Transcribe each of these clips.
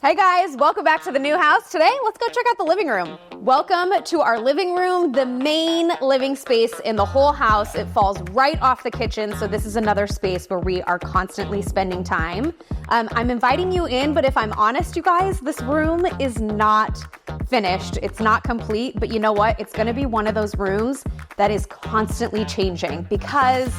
Hey guys, welcome back to the new house. Today, let's go check out the living room. Welcome to our living room, the main living space in the whole house. It falls right off the kitchen, so this is another space where we are constantly spending time. I'm inviting you in, but if I'm honest, you guys, this room is not finished. It's not complete, but you know what? It's gonna be one of those rooms that is constantly changing because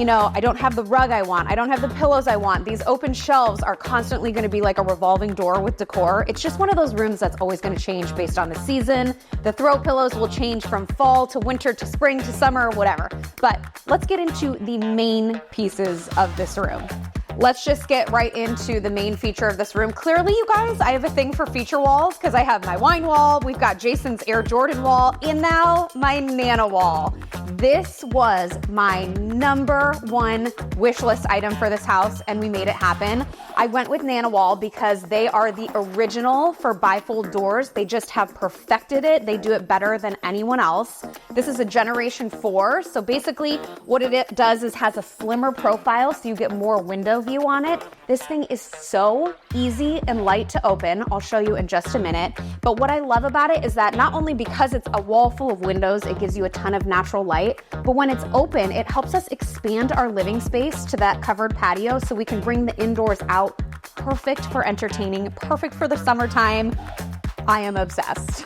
I don't have the rug I want. I don't have the pillows I want. These open shelves are constantly going to be like a revolving door with decor. It's just one of those rooms that's always going to change based on the season. The throw pillows will change from fall to winter to spring to summer, whatever. But let's get into the main pieces of this room. Let's just get right into the main feature of this room. Clearly, you guys, I have a thing for feature walls because I have my wine wall, we've got Jason's Air Jordan wall, and now my Nana wall. This was my number one wish list item for this house, and we made it happen. I went with Nana Wall because they are the original for bifold doors. They just have perfected it. They do it better than anyone else. This is a generation 4. So basically what it does is has a slimmer profile so you get more window view on it. This thing is so easy and light to open. I'll show you in just a minute. But what I love about it is that not only because it's a wall full of windows, it gives you a ton of natural light, but when it's open, it helps us expand our living space to that covered patio so we can bring the indoors out. Perfect for entertaining, perfect for the summertime. I am obsessed.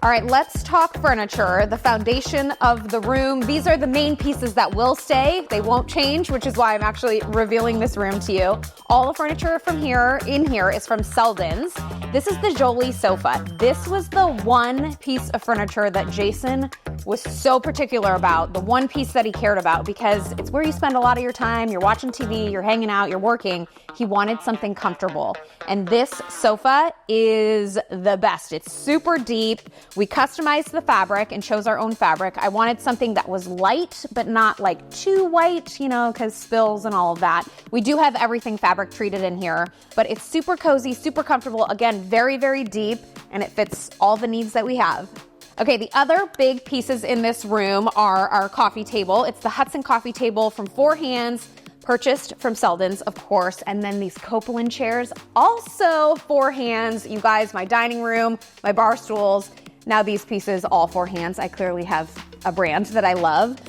All right, let's talk furniture, the foundation of the room. These are the main pieces that will stay. They won't change, which is why I'm actually revealing this room to you. All the furniture from in here is from Selden's. This is the Jolie sofa. This was the one piece of furniture that Jason was so particular about, the one piece that he cared about, because it's where you spend a lot of your time. You're watching TV, you're hanging out, you're working. He wanted something comfortable. And this sofa is the best. It's super deep. We customized the fabric and chose our own fabric. I wanted something that was light, but not like too white, because spills and all of that. We do have everything fabric treated in here, but it's super cozy, super comfortable. Again, very, very deep, and it fits all the needs that we have. Okay, the other big pieces in this room are our coffee table. It's the Hudson coffee table from 4 Hands, purchased from Selden's, of course, and then these Copeland chairs, also 4 Hands. You guys, my dining room, my bar stools, now these pieces, all 4 Hands. I clearly have a brand that I love.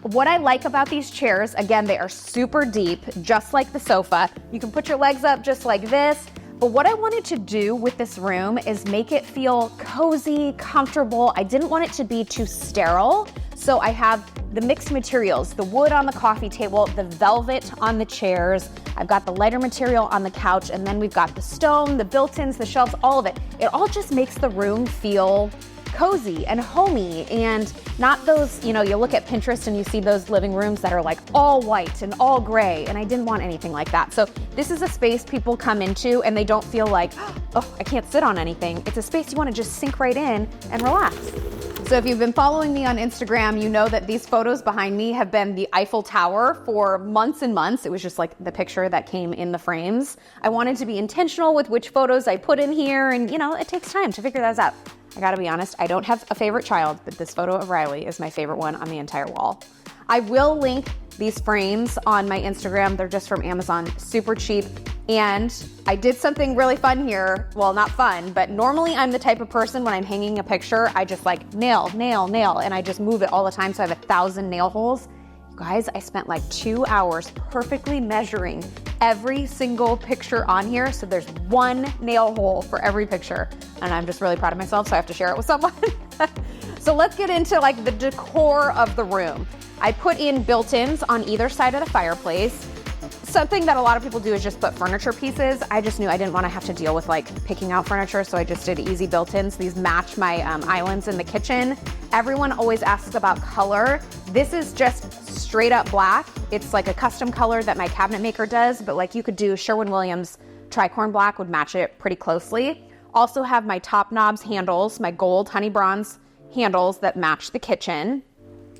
What I like about these chairs, again, they are super deep, just like the sofa. You can put your legs up just like this. But what I wanted to do with this room is make it feel cozy, comfortable. I didn't want it to be too sterile. So I have the mixed materials, the wood on the coffee table, the velvet on the chairs. I've got the lighter material on the couch, and then we've got the stone, the built-ins, the shelves, all of it. It all just makes the room feel cozy and homey, and not those, you look at Pinterest and you see those living rooms that are like all white and all gray, and I didn't want anything like that. So this is a space people come into and they don't feel like, oh, I can't sit on anything. It's a space you want to just sink right in and relax. So if you've been following me on Instagram, you know that these photos behind me have been the Eiffel Tower for months and months. It was just like the picture that came in the frames. I wanted to be intentional with which photos I put in here, and it takes time to figure those out. I gotta be honest, I don't have a favorite child, but this photo of Riley is my favorite one on the entire wall. I will link these frames on my Instagram. They're just from Amazon, super cheap. And I did something really fun here. Well, not fun, but normally I'm the type of person when I'm hanging a picture, I just like nail, nail, nail, and I just move it all the time. So I have 1,000 nail holes. You guys, I spent like 2 hours perfectly measuring every single picture on here. So there's 1 nail hole for every picture. And I'm just really proud of myself, so I have to share it with someone. So let's get into like the decor of the room. I put in built-ins on either side of the fireplace. Something that a lot of people do is just put furniture pieces. I just knew I didn't want to have to deal with like picking out furniture, so I just did easy built-ins. These match my islands in the kitchen. Everyone always asks about color. This is just straight up black. It's like a custom color that my cabinet maker does, but like you could do Sherwin-Williams tricorn black would match it pretty closely. Also have my top knobs handles, my gold honey bronze handles that match the kitchen.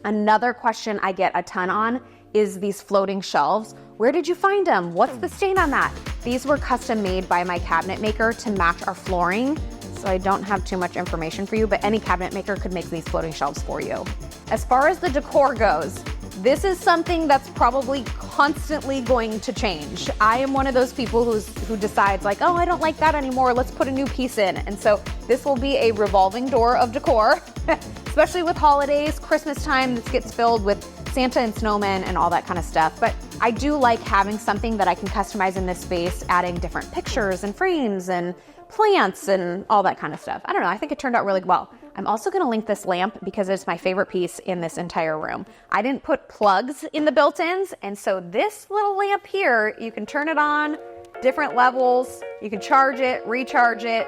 Another question I get a ton on is these floating shelves. Where did you find them? What's the stain on that? These were custom made by my cabinet maker to match our flooring. So I don't have too much information for you, but any cabinet maker could make these floating shelves for you. As far as the decor goes, This is something that's probably constantly going to change. I am one of those people who decides like, oh, I don't like that anymore, let's put a new piece in. And so this will be a revolving door of decor, especially with holidays, Christmas time. This gets filled with Santa and snowmen and all that kind of stuff. But I do like having something that I can customize in this space, adding different pictures and frames and plants and all that kind of stuff. I don't know, I think it turned out really well. I'm also gonna link this lamp because it's my favorite piece in this entire room. I didn't put plugs in the built-ins, and so this little lamp here, you can turn it on, different levels, you can charge it, recharge it.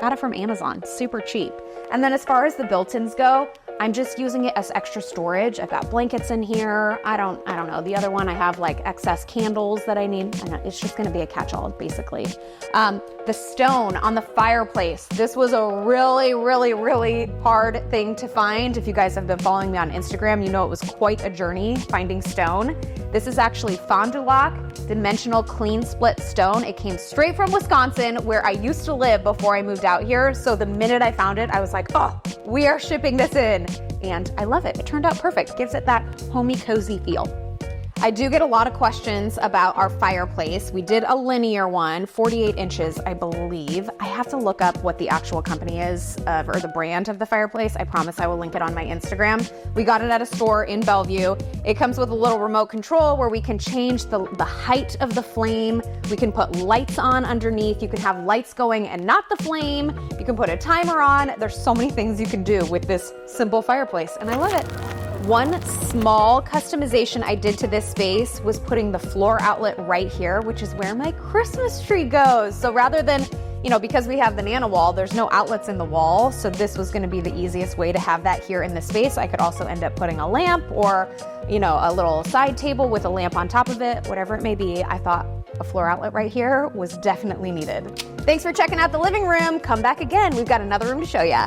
Got it from Amazon, super cheap. And then as far as the built-ins go, I'm just using it as extra storage. I've got blankets in here. I don't know. The other one, I have like excess candles that I need. It's just gonna be a catch-all, basically. The stone on the fireplace. This was a really, really, really hard thing to find. If you guys have been following me on Instagram, you know it was quite a journey finding stone. This is actually Fond du Lac dimensional clean split stone. It came straight from Wisconsin, where I used to live before I moved out here. So the minute I found it, I was like, oh, we are shipping this in. And I love it. It turned out perfect. Gives it that homey, cozy feel. I do get a lot of questions about our fireplace. We did a linear one, 48 inches, I believe. I have to look up what the actual company is, or the brand of the fireplace. I promise I will link it on my Instagram. We got it at a store in Bellevue. It comes with a little remote control where we can change the height of the flame. We can put lights on underneath. You can have lights going and not the flame. You can put a timer on. There's so many things you can do with this simple fireplace, and I love it. One small customization I did to this space was putting the floor outlet right here, which is where my Christmas tree goes. So rather than, because we have the Nano wall, there's no outlets in the wall. So this was gonna be the easiest way to have that here in the space. I could also end up putting a lamp or, a little side table with a lamp on top of it, whatever it may be. I thought a floor outlet right here was definitely needed. Thanks for checking out the living room. Come back again. We've got another room to show you.